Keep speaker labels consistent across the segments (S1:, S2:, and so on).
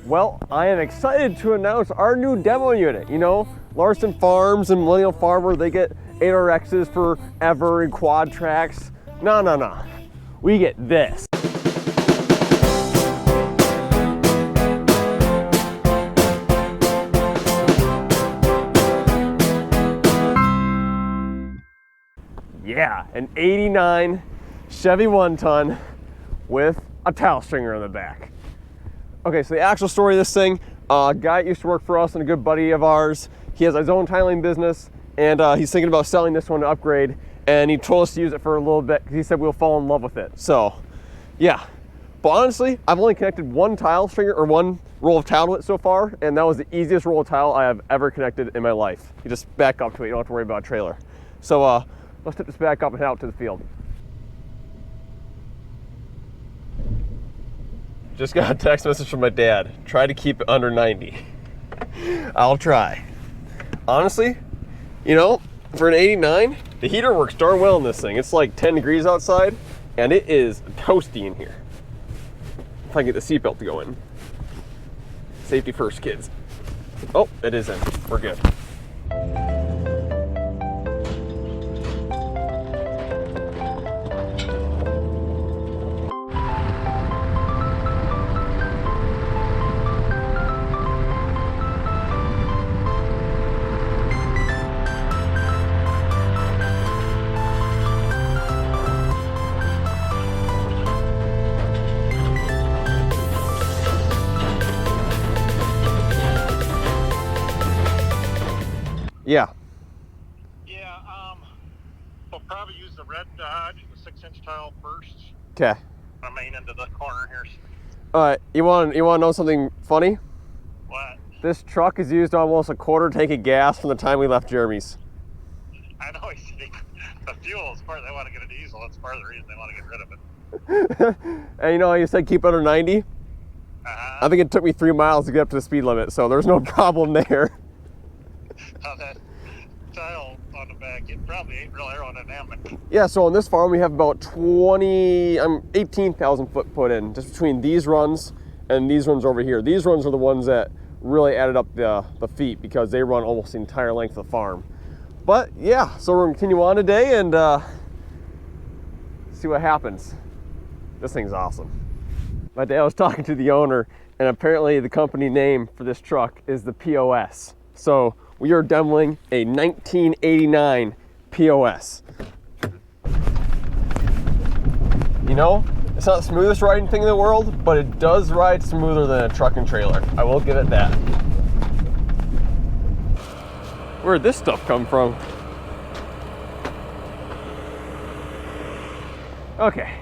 S1: Well, I am excited to announce our new demo unit. You know, Larson Farms and Millennial Farmer, they get 8RXs forever and quad tracks. No. We get this. Yeah, an 89 Chevy 1-ton with a towel stringer in the back. Okay, so the actual story of this thing, a guy that used to work for us and a good buddy of ours, he has his own tiling business, and he's thinking about selling this one to upgrade, and he told us to use it for a little bit because he said we'll fall in love with it. So, yeah. But honestly, I've only connected one tile stringer or one roll of tile to it so far, and that was the easiest roll of tile I have ever connected in my life. You just back up to it, you don't have to worry about a trailer. So, let's tip this back up and head out to the field. Just got a text message from my dad. Try to keep it under 90. I'll try. Honestly, you know, for an 89, the heater works darn well in this thing. It's like 10 degrees outside, and it is toasty in here. If I can get the seatbelt to go in. Safety first, kids. Oh, it is in. We're good. Yeah.
S2: Yeah, we'll probably use the red Dodge, the 6-inch tile first.
S1: Okay.
S2: I mean, into the corner here.
S1: All right, you want to know something funny?
S2: What?
S1: This truck has used almost a quarter tank of gas from the time we left Jeremy's.
S2: I know, the fuel is part, they want to get a diesel, that's part of the reason they want to get rid of it.
S1: And you know, you said keep under 90? I think it took me 3 miles to get up to the speed limit, so there's no problem there.
S2: That tile on the back, it probably ain't real aerodynamic.
S1: Yeah, so on this farm we have about 18,000 foot put in, just between these runs and these runs over here. These runs are the ones that really added up the feet because they run almost the entire length of the farm. But yeah, so we're gonna continue on today and see what happens. This thing's awesome. My dad was talking to the owner, and apparently the company name for this truck is the POS. So we are demoing a 1989 POS. You know, it's not the smoothest riding thing in the world, but it does ride smoother than a truck and trailer. I will give it that. Where'd this stuff come from? Okay.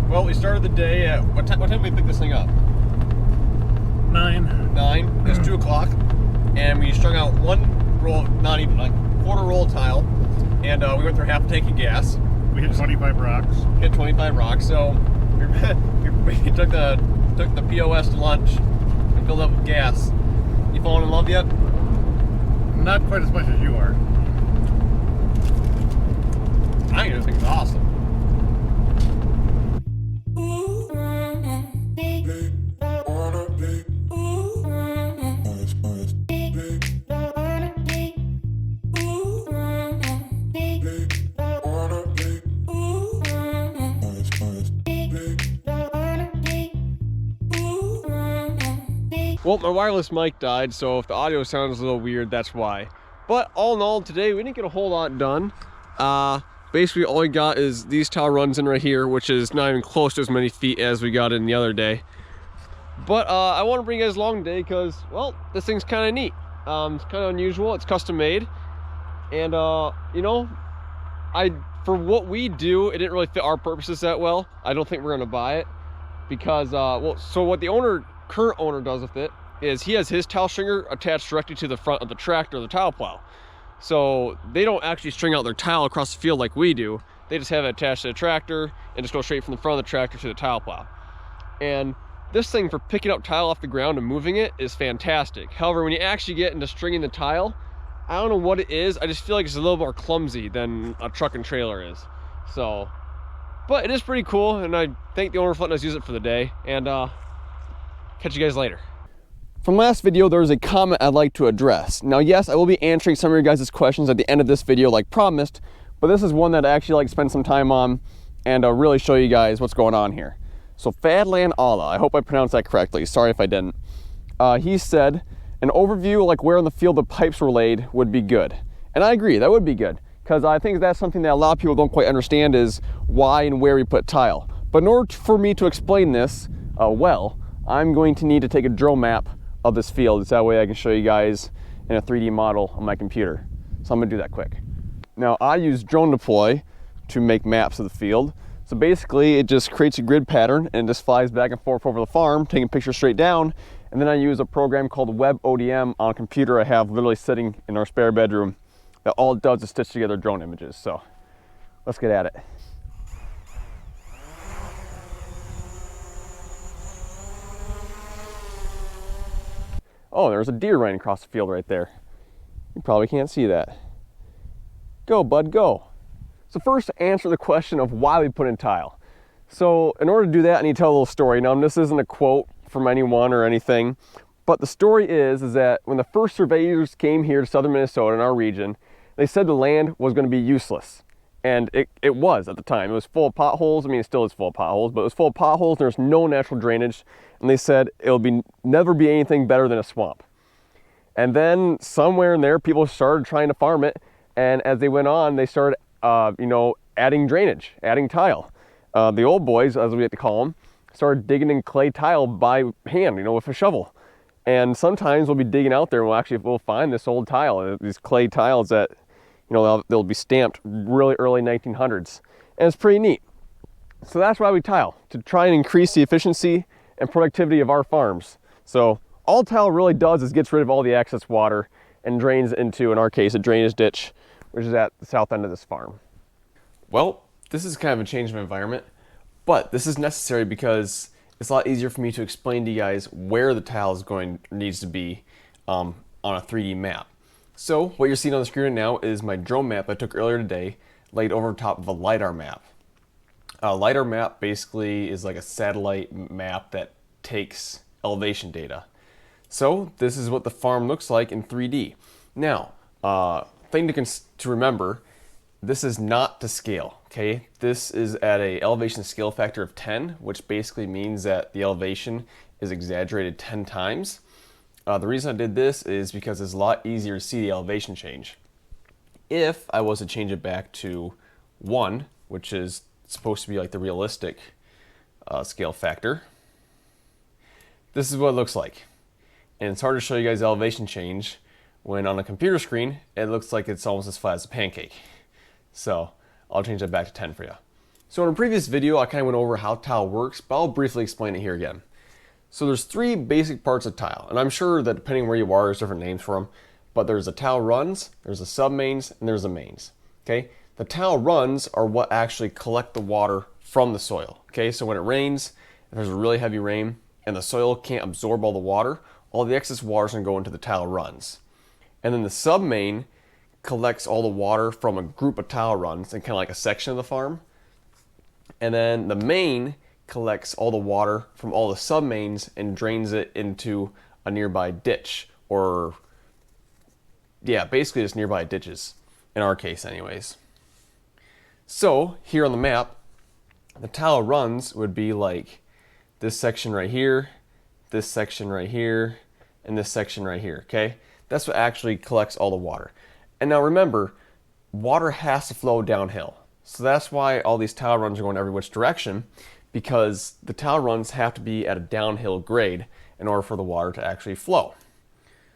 S1: Well, we started the day at, what time did we pick this thing up?
S2: 9.
S1: 9, it's 2 o'clock, and we strung out one roll, not even, like quarter roll of tile, and we went through half a tank of gas.
S2: We hit 25 rocks.
S1: Hit 25 rocks, so we took the POS to lunch and filled up with gas. You fallen in love yet?
S2: Not quite as much as you are.
S1: I think this thing's awesome. Well, my wireless mic died, so if the audio sounds a little weird, that's why. But all in all, today we didn't get a whole lot done. Basically, all we got is these tile runs in right here, which is not even close to as many feet as we got in the other day. But I want to bring you guys along today because, well, this thing's kind of neat. It's kind of unusual. It's custom made. And, you know, I for what we do, it didn't really fit our purposes that well. I don't think we're gonna buy it because, well, so what the current owner does with it is he has his tile stringer attached directly to the front of the tractor or the tile plow. So they don't actually string out their tile across the field like we do. They just have it attached to the tractor and just go straight from the front of the tractor to the tile plow. And this thing for picking up tile off the ground and moving it is fantastic. However, when you actually get into stringing the tile, I don't know what it is. I just feel like it's a little more clumsy than a truck and trailer is. So, but it is pretty cool, and I thank the owner for letting us use it for the day, and catch you guys later. From last video, there was a comment I'd like to address. Now, yes, I will be answering some of your guys' questions at the end of this video like promised, but this is one that I actually like to spend some time on and really show you guys what's going on here. So Fadlan Allah, I hope I pronounced that correctly. Sorry if I didn't. He said, an overview like where in the field the pipes were laid would be good. And I agree, that would be good. Because I think that's something that a lot of people don't quite understand is why and where we put tile. But in order for me to explain this well, I'm going to need to take a drone map of this field. So that way I can show you guys in a 3D model on my computer. So I'm gonna do that quick. Now I use Drone Deploy to make maps of the field. So basically it just creates a grid pattern and just flies back and forth over the farm, taking pictures straight down. And then I use a program called WebODM on a computer I have literally sitting in our spare bedroom that all it does is stitch together drone images. So let's get at it. Oh, there's a deer running across the field right there. You probably can't see that. Go, bud, go. So first, to answer the question of why we put in tile. So in order to do that, I need to tell a little story. Now, this isn't a quote from anyone or anything, but the story is that when the first surveyors came here to southern Minnesota in our region, they said the land was going to be useless. And it was at the time. It was full of potholes. I mean, it still is full of potholes, but it was full of potholes. There's no natural drainage. And they said it'll never be anything better than a swamp. And then somewhere in there, people started trying to farm it. And as they went on, they started, adding drainage, adding tile. The old boys, as we like to call them, started digging in clay tile by hand, with a shovel. And sometimes we'll be digging out there and we'll find this old tile, these clay tiles that, they'll be stamped really early 1900s. And it's pretty neat. So that's why we tile, to try and increase the efficiency and productivity of our farms. So all tile really does is gets rid of all the excess water and drains into, in our case, a drainage ditch, which is at the south end of this farm. Well, this is kind of a change of environment, but this is necessary because it's a lot easier for me to explain to you guys where the tile needs to be on a 3D map. So what you're seeing on the screen right now is my drone map I took earlier today, laid over top of a LiDAR map. A LiDAR map basically is like a satellite map that takes elevation data. So this is what the farm looks like in 3D. Now, thing to remember, this is not to scale, okay? This is at a elevation scale factor of 10, which basically means that the elevation is exaggerated 10 times. The reason I did this is because it's a lot easier to see the elevation change. If I was to change it back to 1, which is supposed to be like the realistic scale factor, this is what it looks like. And it's hard to show you guys elevation change when on a computer screen, it looks like it's almost as flat as a pancake. So I'll change that back to 10 for you. So in a previous video, I kind of went over how tile works, but I'll briefly explain it here again. So there's 3 basic parts of tile, and I'm sure that depending where you are, there's different names for them, but there's the tile runs, there's the sub-mains, and there's the mains, okay? The tile runs are what actually collect the water from the soil, okay? So when it rains, if there's a really heavy rain, and the soil can't absorb all the water, all the excess water is going to go into the tile runs. And then the sub-main collects all the water from a group of tile runs and kind of like a section of the farm. And then the main collects all the water from all the sub-mains and drains it into a nearby ditch, or basically just nearby ditches, in our case anyways. So here on the map, the tile runs would be like this section right here, this section right here, and this section right here, okay? That's what actually collects all the water. And now remember, water has to flow downhill. So that's why all these tile runs are going every which direction, because the tile runs have to be at a downhill grade in order for the water to actually flow.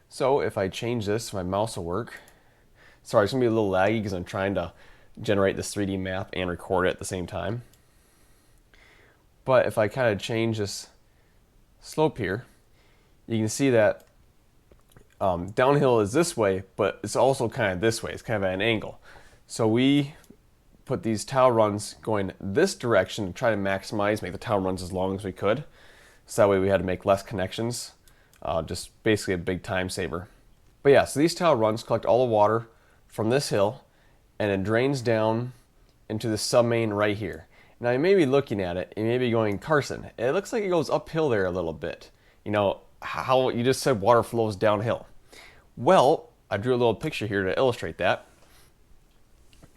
S1: So if I change this, my mouse will work. Sorry, it's gonna be a little laggy because I'm trying to generate this 3D map and record it at the same time. But if I kind of change this slope here, you can see that downhill is this way, but it's also kind of this way. It's kind of at an angle. So we put these towel runs going this direction to try to maximize, make the towel runs as long as we could. So that way we had to make less connections. Just basically a big time saver. But yeah, so these towel runs collect all the water from this hill and it drains down into the sub-main right here. Now you may be looking at it and you may be going, Carson, it looks like it goes uphill there a little bit. You know, how you just said water flows downhill. Well, I drew a little picture here to illustrate that.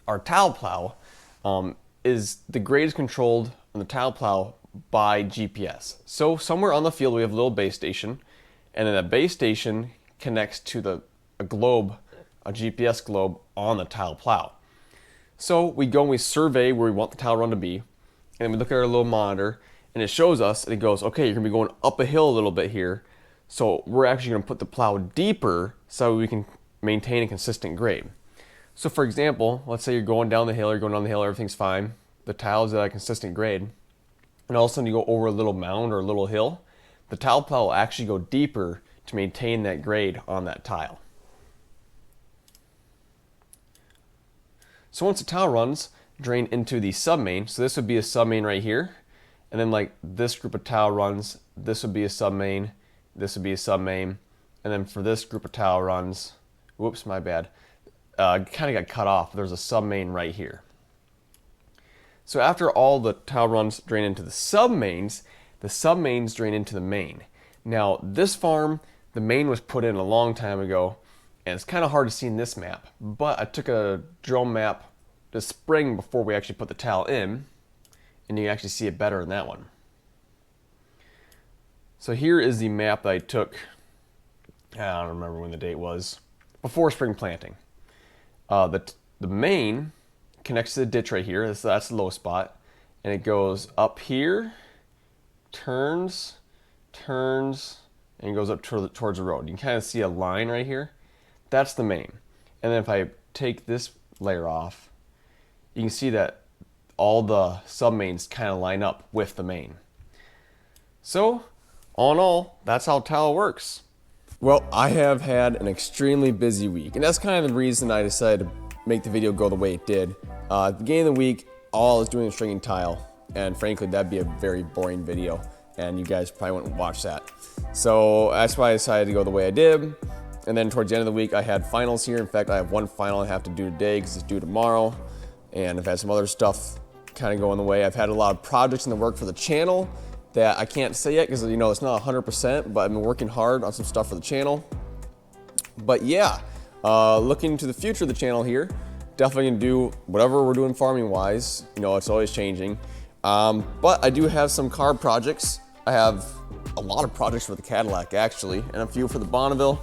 S1: Our towel plow is the grade is controlled on the towel plow by GPS. So somewhere on the field we have a little base station, and then that base station connects to a globe, a GPS globe on the towel plow. So we go and we survey where we want the towel run to be, and then we look at our little monitor, and it shows us, and it goes, okay, you're gonna be going up a hill a little bit here, so we're actually gonna put the plow deeper so we can maintain a consistent grade. So for example, let's say you're going down the hill, everything's fine, the tile is at a consistent grade, and all of a sudden you go over a little mound or a little hill, the tile plow will actually go deeper to maintain that grade on that tile. So once the tile runs drain into the sub-main, so this would be a sub-main right here, and then like this group of tile runs, this would be a sub-main, this would be a sub-main, and then for this group of tile runs, whoops, my bad, kind of got cut off. There's a sub-main right here. So after all the tile runs drain into the sub-mains drain into the main. Now this farm, the main was put in a long time ago, and it's kind of hard to see in this map, but I took a drone map this spring before we actually put the tile in, and you can actually see it better in that one. So here is the map that I took, I don't remember when the date was, before spring planting. The main connects to the ditch right here, that's the low spot, and it goes up here, turns, and goes up towards the road. You can kind of see a line right here. That's the main. And then if I take this layer off, you can see that all the sub-mains kind of line up with the main. So, all in all, that's how tile works. Well, I have had an extremely busy week, and that's kind of the reason I decided to make the video go the way it did. At the beginning of the week, all I was doing was stringing tile, and frankly, that'd be a very boring video, and you guys probably wouldn't watch that. So that's why I decided to go the way I did. And then towards the end of the week, I had finals here. In fact, I have one final I have to do today because it's due tomorrow. And I've had some other stuff kind of going the way. I've had a lot of projects in the work for the channel that I can't say yet because, you know, it's not 100%, but I've been working hard on some stuff for the channel. But yeah, looking to the future of the channel here, definitely gonna do whatever we're doing farming wise. You know, it's always changing. But I do have some car projects. I have a lot of projects for the Cadillac actually, and a few for the Bonneville.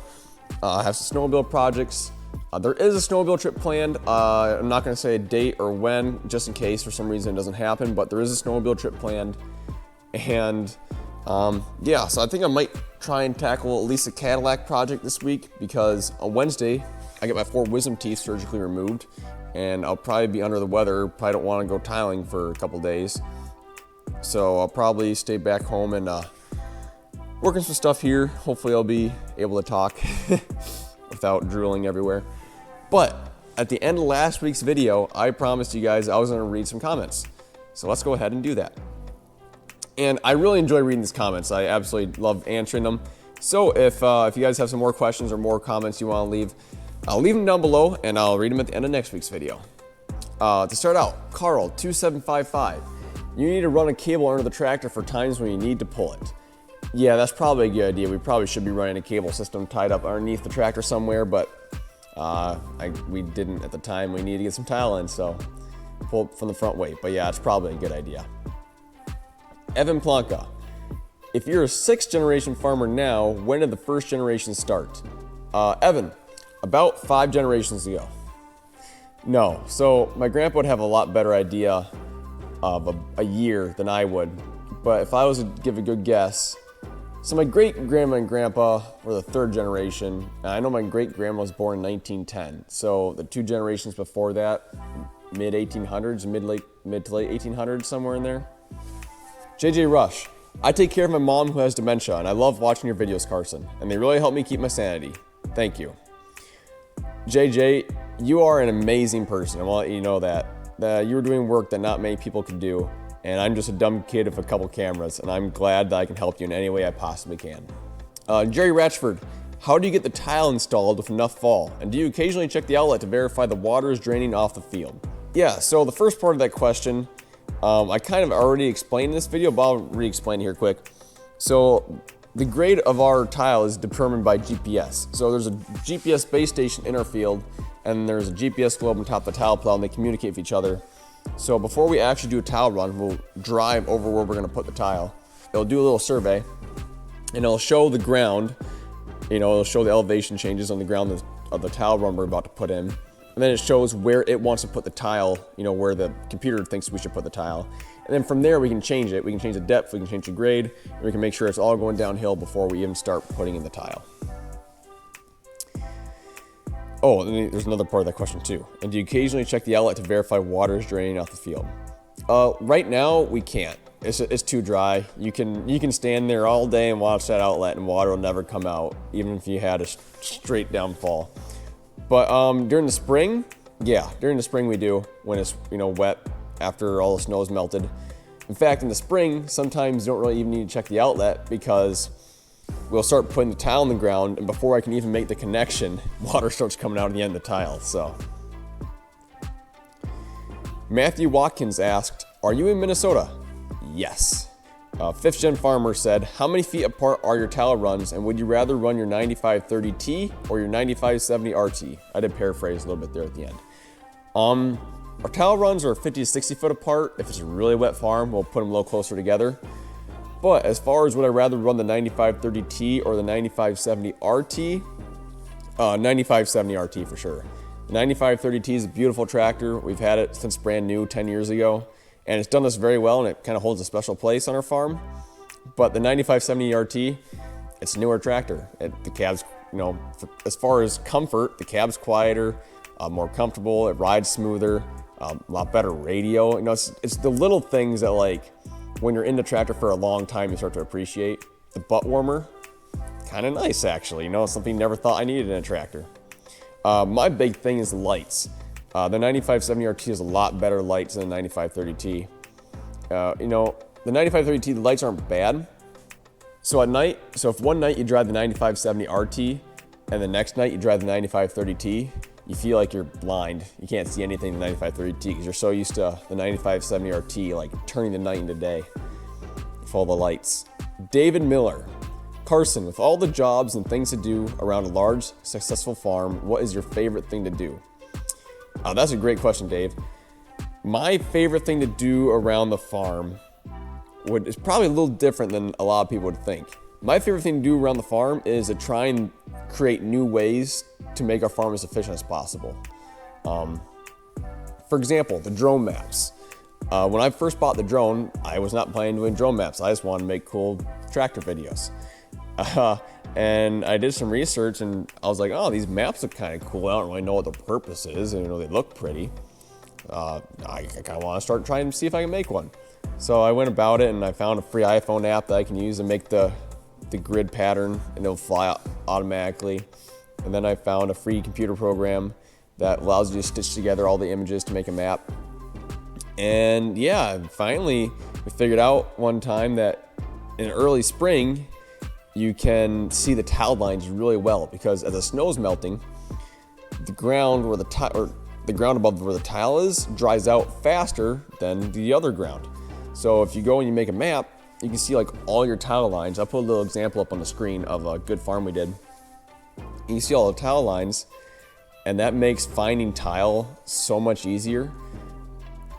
S1: I have some snowmobile projects. There is a snowmobile trip planned. I'm not going to say a date or when, just in case for some reason it doesn't happen, but there is a snowmobile trip planned. And yeah, so I think I might try and tackle at least a Cadillac project this week, because on Wednesday I get my 4 wisdom teeth surgically removed, and I'll probably be under the weather. Probably don't want to go tiling for a couple days. So I'll probably stay back home and working some stuff here. Hopefully I'll be able to talk without drooling everywhere. But at the end of last week's video, I promised you guys I was going to read some comments. So let's go ahead and do that. And I really enjoy reading these comments. I absolutely love answering them. So if you guys have some more questions or more comments you want to leave, I'll leave them down below and I'll read them at the end of next week's video. To start out, Carl2755. You need to run a cable under the tractor for times when you need to pull it. Yeah, that's probably a good idea. We probably should be running a cable system tied up underneath the tractor somewhere, but we didn't at the time. We needed to get some tile in, so pull from the front weight. But yeah, it's probably a good idea. Evan Planka. If you're a 6th generation farmer now, when did the 1st generation start? Evan, about 5 generations ago. No, so my grandpa would have a lot better idea of a year than I would. But if I was to give a good guess, so my great-grandma and grandpa were the 3rd generation. I know my great-grandma was born in 1910. So the 2 generations before that, mid 1800s, mid to late 1800s, somewhere in there. JJ Rush, I take care of my mom who has dementia, and I love watching your videos, Carson, and they really help me keep my sanity. Thank you. JJ, you are an amazing person. I want to let you know that you're doing work that not many people can do, and I'm just a dumb kid with a couple cameras, and I'm glad that I can help you in any way I possibly can. Jerry Ratchford, how do you get the tile installed with enough fall? And do you occasionally check the outlet to verify the water is draining off the field? Yeah, so the first part of that question, I kind of already explained in this video, but I'll re-explain it here quick. So the grade of our tile is determined by GPS. So there's a GPS base station in our field, and there's a GPS globe on top of the tile plow, and they communicate with each other. So before we actually do a tile run, we'll drive over where we're gonna put the tile. It'll do a little survey, and it'll show the ground. It'll show the elevation changes on the ground of the tile run we're about to put in. And then it shows where it wants to put the tile, where the computer thinks we should put the tile. And then from there we can change it. We can change the depth, we can change the grade, and we can make sure it's all going downhill before we even start putting in the tile. Oh, and there's another part of that question too. And do you occasionally check the outlet to verify water is draining off the field? Right now we can't. It's too dry. You can stand there all day and watch that outlet, and water will never come out, even if you had a straight downfall. But during the spring, we do, when it's wet after all the snow is melted. In fact, in the spring, sometimes you don't really even need to check the outlet, because we'll start putting the tile in the ground, and before I can even make the connection, water starts coming out of the end of the tile. So Matthew Watkins asked, are you in Minnesota? Yes. Fifth Gen Farmer said, how many feet apart are your tile runs, and would you rather run your 9530T or your 9570 RT? I did paraphrase a little bit there at the end. Our tile runs are 50 to 60 foot apart. If it's a really wet farm, we'll put them a little closer together. But as far as would I rather run the 9530T or the 9570 RT, 9570 RT for sure. The 9530T is a beautiful tractor. We've had it since brand new 10 years ago. And it's done us very well, and it kind of holds a special place on our farm. But the 9570 RT, it's a newer tractor. The cab's, as far as comfort, the cab's quieter, more comfortable, it rides smoother, a lot better radio. It's the little things that, like, when you're in the tractor for a long time, you start to appreciate. The butt warmer, kind of nice actually. Something you never thought I needed in a tractor. My big thing is the lights. The 9570 RT has a lot better lights than the 9530T. The 9530T, the lights aren't bad. So if one night you drive the 9570 RT and the next night you drive the 9530T, you feel like you're blind. You can't see anything in the 9530T because you're so used to the 9570 RT, like turning the night into day with all the lights. David Miller. Carson, with all the jobs and things to do around a large, successful farm, what is your favorite thing to do? That's a great question, Dave. My favorite thing to do around the farm is probably a little different than a lot of people would think. My favorite thing to do around the farm is to try and create new ways to make our farm as efficient as possible. For example, the drone maps. When I first bought the drone, I was not planning on doing drone maps. I just wanted to make cool tractor videos. And I did some research, and I was like, oh, these maps look kind of cool. I don't really know what the purpose is, and they look pretty. I kind of want to start trying to see if I can make one. So I went about it, and I found a free iPhone app that I can use to make the grid pattern, and it'll fly out automatically. And then I found a free computer program that allows you to stitch together all the images to make a map. And yeah, finally we figured out one time that in early spring, you can see the tile lines really well, because as the snow's melting, the ground where the ground above where the tile is dries out faster than the other ground. So if you go and you make a map, you can see like all your tile lines. I'll put a little example up on the screen of a good farm we did. You can see all the tile lines, and that makes finding tile so much easier.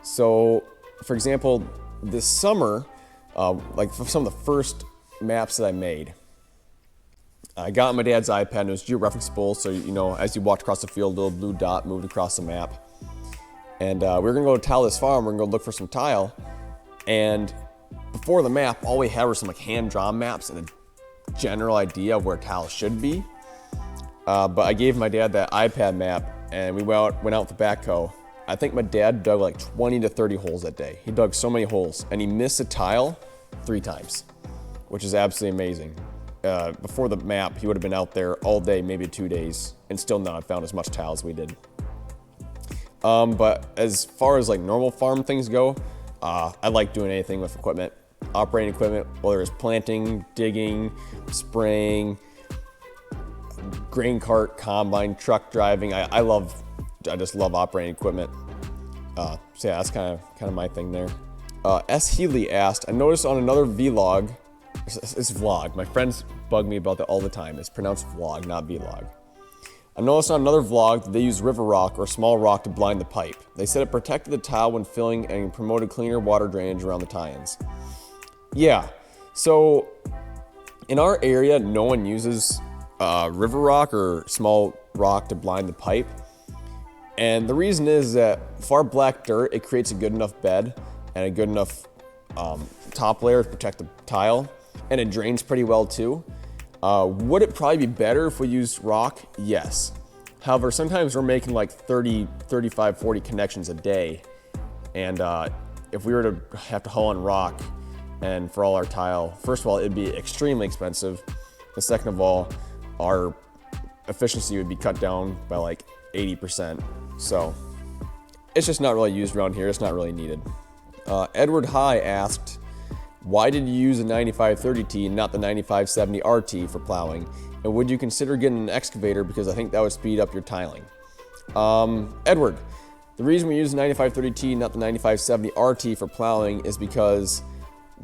S1: So for example, this summer, like for some of the first maps that I made, I got on my dad's iPad, and it was georeferenceable, so as you walked across the field, a little blue dot moved across the map. And we were gonna go to tile this farm, we're gonna go look for some tile. And before the map, all we had were some like hand-drawn maps and a general idea of where tile should be. But I gave my dad that iPad map, and we went out with the backhoe, I think my dad dug like 20 to 30 holes that day. He dug so many holes, and he missed a tile 3 times, which is absolutely amazing. Before the map, he would have been out there all day, maybe 2 days, and still not have found as much tile as we did. But as far as like normal farm things go, I like doing anything with equipment, operating equipment, whether it's planting, digging, spraying, grain cart, combine, truck driving. I just love operating equipment. So yeah, that's kind of my thing there. S. Healy asked, I noticed on another vlog, it's vlog. My friends bug me about that all the time. It's pronounced vlog, not vlog. I noticed on another vlog that they use river rock or small rock to blind the pipe. They said it protected the tile when filling and promoted cleaner water drainage around the tie-ins. Yeah, so in our area, no one uses river rock or small rock to blind the pipe. And the reason is that for black dirt, it creates a good enough bed and a good enough top layer to protect the tile, and it drains pretty well too. Would it probably be better if we used rock? Yes. However, sometimes we're making like 30, 35, 40 connections a day. And if we were to have to haul on rock and for all our tile, first of all, it'd be extremely expensive. And second of all, our efficiency would be cut down by like 80%. So it's just not really used around here. It's not really needed. Edward High asked, why did you use a 9530T and not the 9570RT for plowing? And would you consider getting an excavator, because I think that would speed up your tiling? Edward, the reason we use the 9530T and not the 9570RT for plowing is because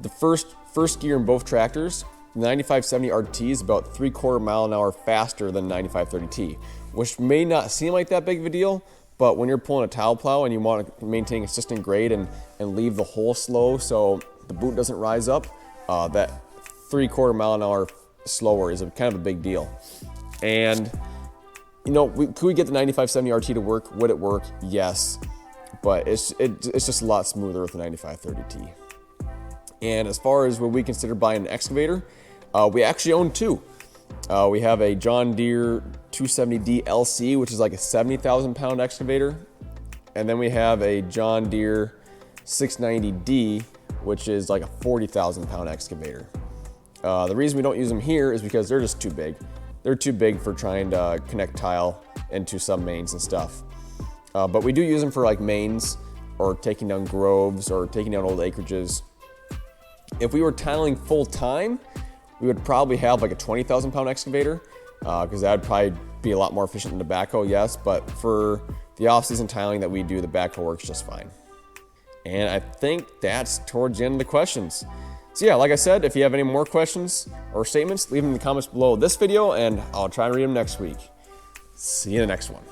S1: the first gear in both tractors, the 9570RT is about 3/4 mile an hour faster than 9530T, which may not seem like that big of a deal, but when you're pulling a tile plow and you want to maintain consistent grade and leave the hole slow so the boot doesn't rise up, that 3/4 mile an hour slower is kind of a big deal. And you know, could we get the 9570RT to work? Would it work? Yes, but it's just a lot smoother with the 9530T. And as far as what we consider buying an excavator, we actually own 2. We have a John Deere 270D LC, which is like a 70,000 pound excavator. And then we have a John Deere 690D, which is like a 40,000 pound excavator. The reason we don't use them here is because they're just too big. They're too big for trying to connect tile into some mains and stuff. But we do use them for like mains or taking down groves or taking down old acreages. If we were tiling full time, we would probably have like a 20,000 pound excavator, because that would probably be a lot more efficient than the backhoe, yes, but for the off-season tiling that we do, the backhoe works just fine. And I think that's towards the end of the questions. So yeah, like I said, if you have any more questions or statements, leave them in the comments below this video and I'll try and read them next week. See you in the next one.